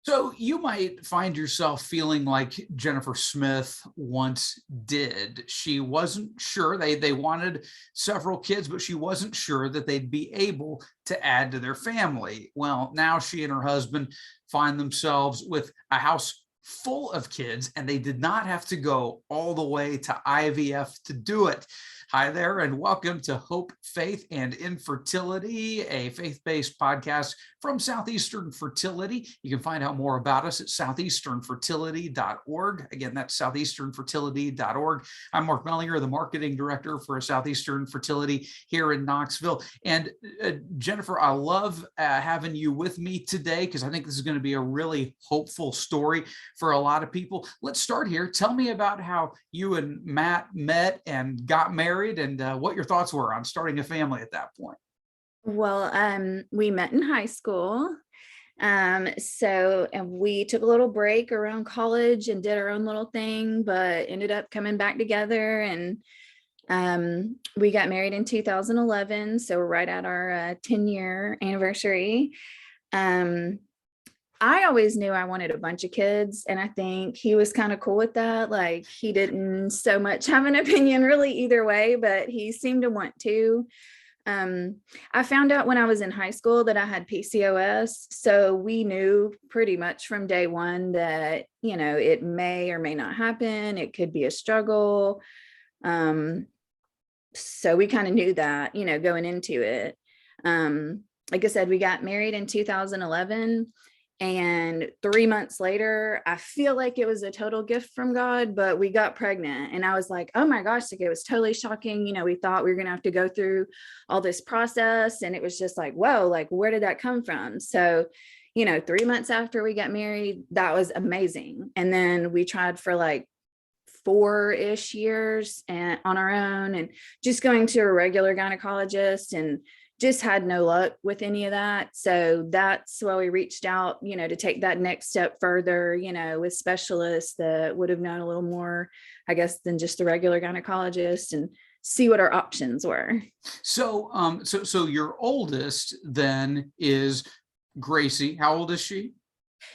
So you might find yourself feeling like Jennifer Smith once did. She wasn't sure. They wanted several kids, but she wasn't sure that they'd be able to add to their family. Well, now she and her husband find themselves with a house full of kids, and they did not have to go all the way to IVF to do it. Hi there, and welcome to Hope, Faith, and Infertility, a faith-based podcast from Southeastern Fertility. You can find out more about us at southeasternfertility.org. Again, that's southeasternfertility.org. I'm Mark Mellinger, the marketing director for Southeastern Fertility here in Knoxville. And Jennifer, I love having you with me today because I think this is going to be a really hopeful story for a lot of people. Let's start here. Tell me about how you and Matt met and got married and what your thoughts were on starting a family at that point. Well, we met in high school. And we took a little break around college and did our own little thing, but ended up coming back together, and we got married in 2011. So right at our 10-year anniversary. I always knew I wanted a bunch of kids, and I think he was kind of cool with that. Like, he didn't so much have an opinion really either way, but he seemed to want to. I found out when I was in high school that I had PCOS. So we knew pretty much from day one that, it may or may not happen. It could be a struggle. So we kind of knew that, going into it. Like I said, we got married in 2011. And 3 months later, I feel like it was a total gift from God, but we got pregnant. And I was like, oh my gosh, like, it was totally shocking. We thought we were going to have to go through all this process. And it was just like, whoa, like, where did that come from? So, 3 months after we got married, that was amazing. And then we tried for like 4-ish years and on our own, and just going to a regular gynecologist, and just had no luck with any of that. So that's why we reached out, to take that next step further, with specialists that would have known a little more, I guess, than just the regular gynecologist, and see what our options were. So, so your oldest then is Gracie. How old is she?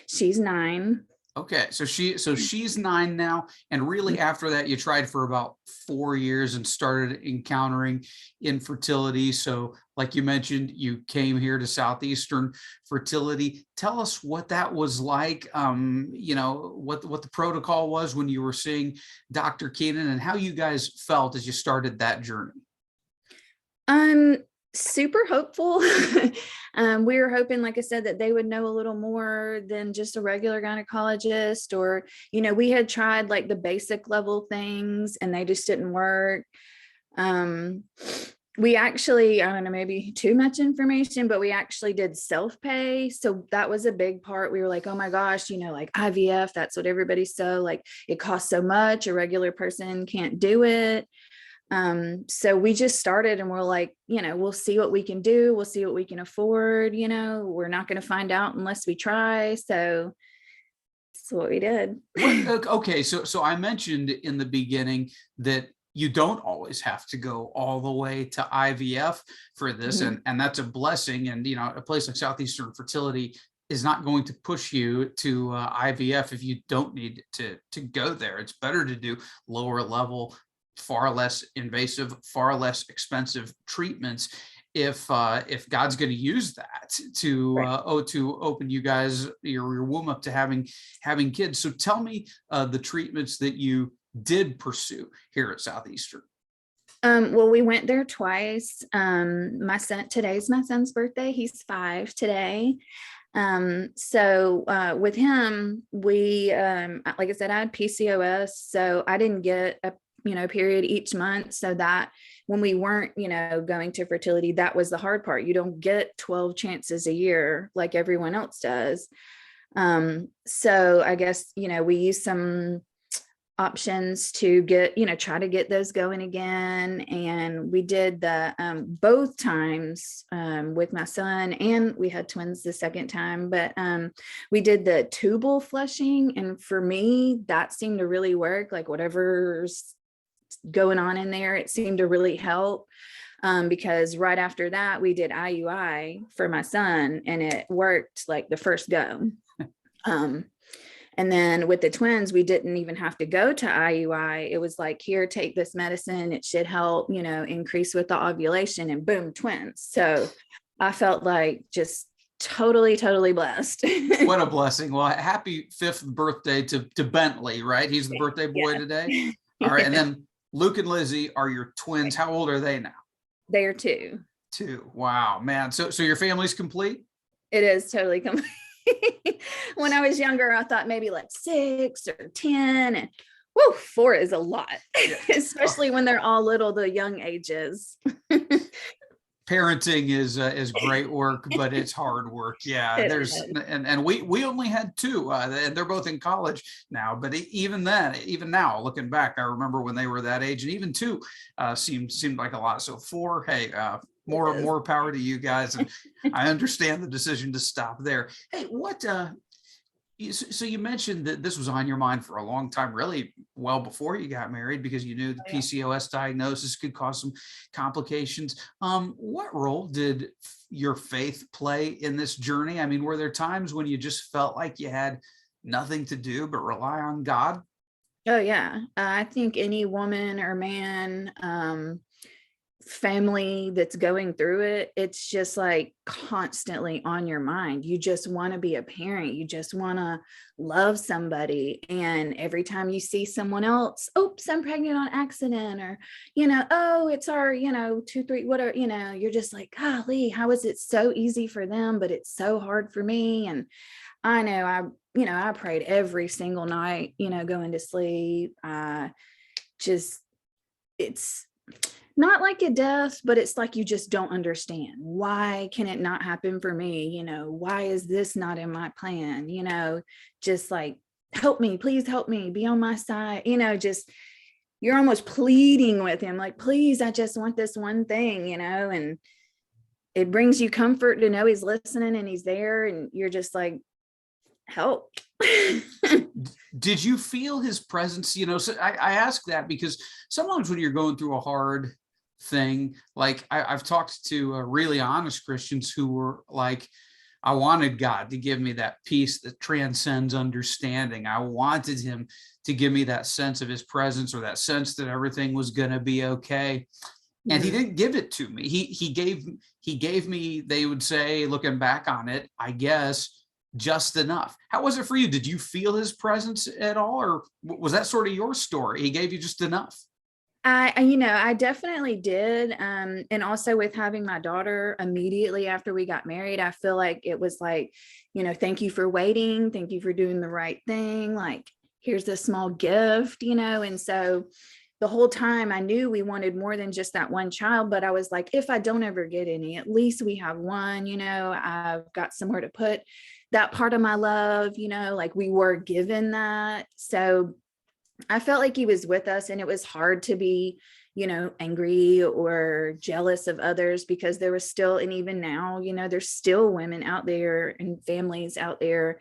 She's 9. Okay, so she's 9 now, and really after that, you tried for about 4 years and started encountering infertility. So, like you mentioned, you came here to Southeastern Fertility. Tell us what that was like. What the protocol was when you were seeing Dr. Keenan, and how you guys felt as you started that journey. Super hopeful. We were hoping, like I said, that they would know a little more than just a regular gynecologist, or, we had tried like the basic level things and they just didn't work. We actually, I don't know, maybe too much information, but we actually did self-pay. So that was a big part. We were like, oh my gosh, like IVF, that's what everybody's like, it costs so much, a regular person can't do it. So we just started, and we're like, we'll see what we can do. We'll see what we can afford. We're not going to find out unless we try. So that's what we did. Okay. So I mentioned in the beginning that you don't always have to go all the way to IVF for this. Mm-hmm. And that's a blessing. And, a place like Southeastern Fertility is not going to push you to IVF if you don't need to go there. It's better to do lower level, far less invasive, far less expensive treatments if God's going to use that to to open you guys your womb up to having kids. So tell me the treatments that you did pursue here at Southeastern. Well, we went there twice. Today's my son's birthday. He's 5 today. So with him, we like I said, I had PCOS, so I didn't get a period each month. So that when we weren't, going to fertility, that was the hard part. You don't get 12 chances a year like everyone else does. So I guess, we used some options to get, try to get those going again. And we did the both times with my son, and we had twins the second time, but we did the tubal flushing. And for me, that seemed to really work. Like, whatever's going on in there, it seemed to really help. Because right after that, we did IUI for my son, and it worked like the first go. Um, and then with the twins, we didn't even have to go to IUI. It was like, here, take this medicine. It should help, increase with the ovulation, and boom, twins. So I felt like just totally, totally blessed. What a blessing. Well, happy 5th birthday to Bentley, right? He's the birthday boy Yeah. today. All right. And then Luke and Lizzie are your twins. How old are they now? They are two. 2. Wow, man. So your family's complete? It is totally complete. When I was younger, I thought maybe like 6 or 10, and whoa, 4 is a lot, especially when they're all little, the young ages. Parenting is great work, but it's hard work. Yeah, and we only had 2, and they're both in college now. But even now, looking back, I remember when they were that age, and even 2 seemed like a lot. So 4, hey, more power to you guys, and I understand the decision to stop there. Hey, what? So you mentioned that this was on your mind for a long time, really well before you got married, because you knew the PCOS diagnosis could cause some complications. What role did your faith play in this journey? I mean, were there times when you just felt like you had nothing to do but rely on God? Oh yeah. I think any woman or man, family that's going through it, it's just like constantly on your mind. You just want to be a parent. You just want to love somebody. And every time you see someone else, oops, I'm pregnant on accident, or, oh, it's our, 2, 3, whatever, you're just like, golly, how is it so easy for them, but it's so hard for me? And I know I prayed every single night, going to sleep. It's not like a death, but it's like you just don't understand. Why can it not happen for me? Why is this not in my plan? Just like, help me, please help me, be on my side. Just you're almost pleading with him, like, please, I just want this one thing, and it brings you comfort to know he's listening and he's there, and you're just like, help. Did you feel his presence? So I ask that because sometimes when you're going through a hard thing, like I've talked to really honest Christians who were like, I wanted God to give me that peace that transcends understanding. I wanted him to give me that sense of his presence, or that sense that everything was going to be okay. And he didn't give it to me. He gave me, they would say, looking back on it, I guess, just enough. How was it for you? Did you feel his presence at all, or was that sort of your story? He gave you just enough. I definitely did. And also with having my daughter immediately after we got married, I feel like it was like, thank you for waiting. Thank you for doing the right thing. Like, here's this small gift, and so the whole time I knew we wanted more than just that one child, but I was like, if I don't ever get any, at least we have one, I've got somewhere to put that part of my love, like we were given that. So I felt like he was with us, and it was hard to be, angry or jealous of others, because there was still, and even now, there's still women out there and families out there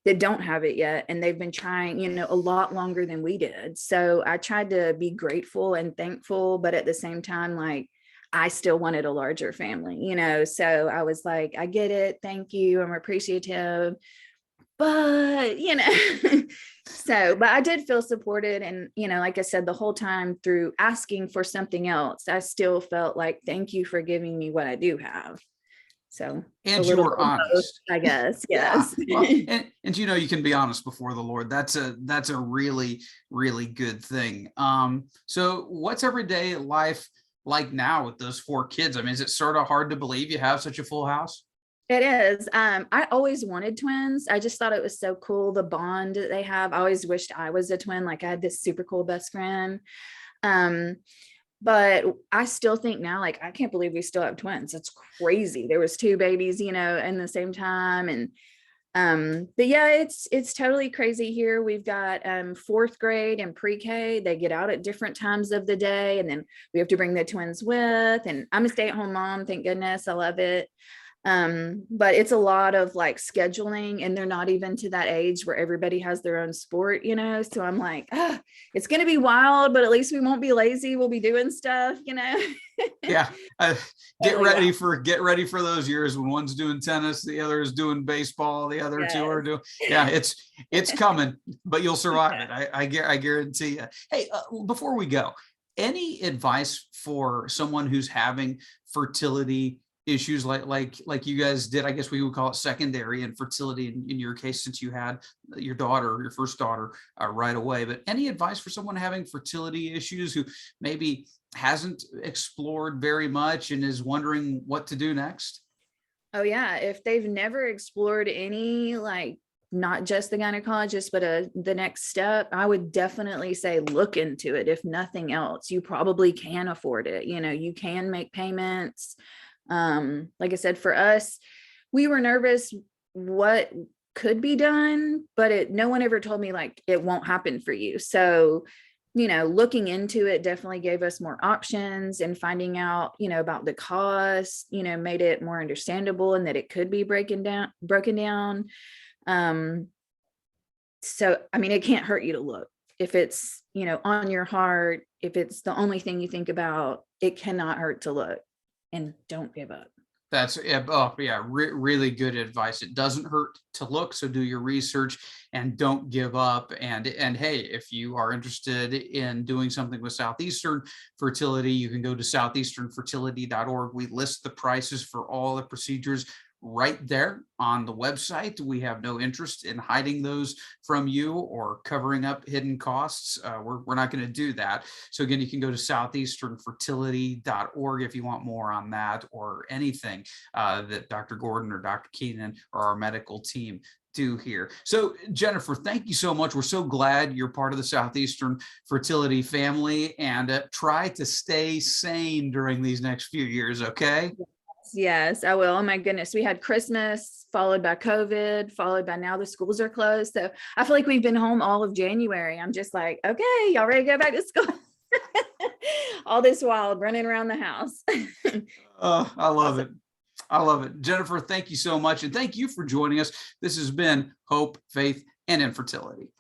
that don't have it yet. And they've been trying, a lot longer than we did. So I tried to be grateful and thankful, but at the same time, like, I still wanted a larger family, so I was like, I get it. Thank you. I'm appreciative. But, but I did feel supported. And, like I said, the whole time through asking for something else, I still felt like, thank you for giving me what I do have. So, and you were honest, I guess. Yes. Yeah. Well, and you can be honest before the Lord. That's a really, really good thing. So what's everyday life like now with those 4 kids? I mean, is it sort of hard to believe you have such a full house? It is. I always wanted twins. I just thought it was so cool, the bond that they have. I always wished I was a twin. Like, I had this super cool best friend. But I still think now, like, I can't believe we still have twins. It's crazy. There was 2 babies, in the same time. And but yeah, it's totally crazy here. We've got 4th grade and pre-K. They get out at different times of the day, and then we have to bring the twins with. And I'm a stay-at-home mom, thank goodness. I love it. But it's a lot of like scheduling, and they're not even to that age where everybody has their own sport, you know? So I'm like, it's going to be wild, but at least we won't be lazy. We'll be doing stuff, you know? Yeah. Totally wild. Get ready for those years when one's doing tennis, the other is doing baseball, the other two are Yes. doing, yeah, it's coming, but you'll survive it. I guarantee you. Hey, before we go, any advice for someone who's having fertility issues like you guys did? I guess we would call it secondary infertility in your case, since you had your first daughter right away. But any advice for someone having fertility issues who maybe hasn't explored very much and is wondering what to do next? Oh yeah. If they've never explored any, like not just the gynecologist, but the next step, I would definitely say look into it. If nothing else, you probably can afford it. You know, you can make payments. Like I said, for us, we were nervous what could be done, but no one ever told me like it won't happen for you. So, you know, looking into it definitely gave us more options, and finding out, you know, about the cost, you know, made it more understandable and that it could be broken down. Um, so, I mean, it can't hurt you to look. If it's, you know, on your heart, if it's the only thing you think about, it cannot hurt to look, and don't give up. That's oh yeah, really good advice. It doesn't hurt to look, so do your research and don't give up. And hey, if you are interested in doing something with Southeastern Fertility, you can go to southeasternfertility.org. We list the prices for all the procedures right there on the website. We have no interest in hiding those from you or covering up hidden costs. We're not going to do that. So again, you can go to southeasternfertility.org if you want more on that or anything that Dr. Gordon or Dr. Keenan or our medical team do here. So Jennifer, thank you so much. We're so glad you're part of the Southeastern Fertility family, and try to stay sane during these next few years. Okay. Yes, I will. Oh my goodness. We had Christmas followed by COVID, followed by now the schools are closed. So I feel like we've been home all of January. I'm just like, okay, y'all ready to go back to school? All this while running around the house. I love Awesome. it. I love it. Jennifer, thank you so much. And thank you for joining us. This has been Hope, Faith, and Infertility.